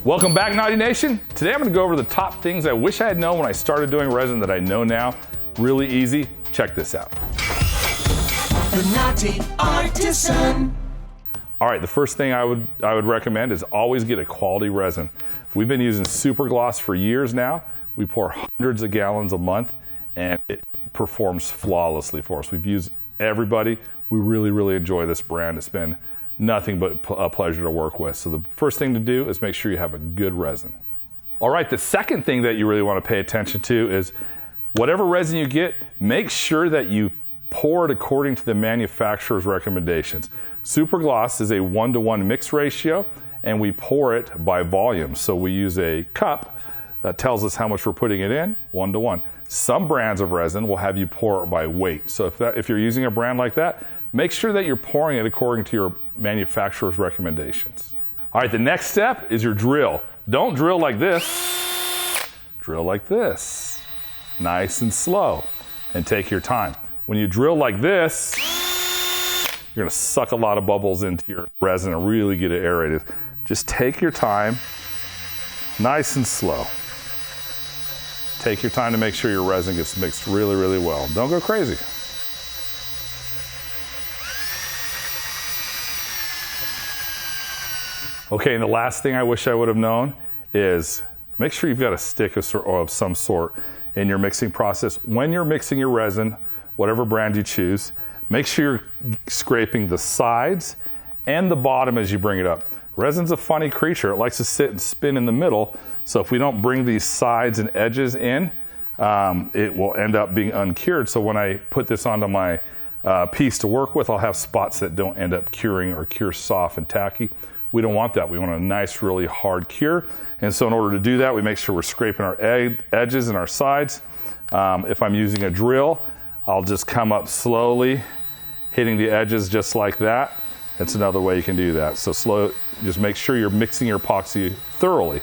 Welcome back, Naughty Nation. Today I'm gonna go over the top things I wish I had known when I started doing resin that I know now. Really easy, check this out. The Naughty Artisan. All right, the first thing I would recommend is always get a quality resin. We've been using super gloss for years now. We pour hundreds of gallons a month and it performs flawlessly for us. We've used everybody. We really enjoy this brand. It's been nothing but a pleasure to work with. So the first thing to do is make sure you have a good resin. All right, the second thing that you really want to pay attention to is whatever resin you get, make sure that you pour it according to the manufacturer's recommendations. Super gloss is a 1-to-1 mix ratio, and we pour it by volume. So we use a cup that tells us how much we're putting it in, 1-to-1. Some brands of resin will have you pour it by weight. So if you're using a brand like that, make sure that you're pouring it according to your manufacturer's recommendations. All right, the next step is your drill. Don't drill like this, drill like this. Nice and slow, and take your time. When you drill like this, you're gonna suck a lot of bubbles into your resin and really get it aerated. Just take your time, nice and slow. Take your time to make sure your resin gets mixed really well. Don't go crazy. Okay, and the last thing I wish I would have known is make sure you've got a stick of some sort in your mixing process. When you're mixing your resin, whatever brand you choose, make sure you're scraping the sides and the bottom as you bring it up. Resin's a funny creature. It likes to sit and spin in the middle. So if we don't bring these sides and edges in, it will end up being uncured. So when I put this onto my piece to work with, I'll have spots that don't end up curing or cure soft and tacky. We don't want that. We want a nice, really hard cure. And so in order to do that, we make sure we're scraping our edges and our sides. If I'm using a drill, I'll just come up slowly, hitting the edges just like that. That's another way you can do that. So slow, just make sure you're mixing your epoxy thoroughly.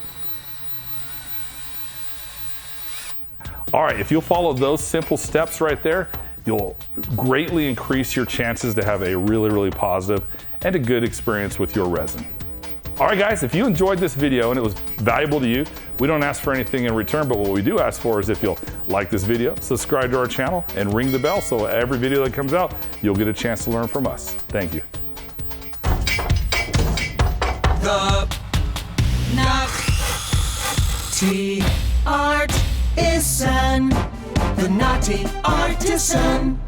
All right, if you'll follow those simple steps right there, you'll greatly increase your chances to have a really positive and a good experience with your resin. All right, guys, if you enjoyed this video and it was valuable to you, we don't ask for anything in return, but what we do ask for is if you'll like this video, subscribe to our channel, and ring the bell so every video that comes out, you'll get a chance to learn from us. Thank you. The Naughty Artisan. The Naughty Artisan.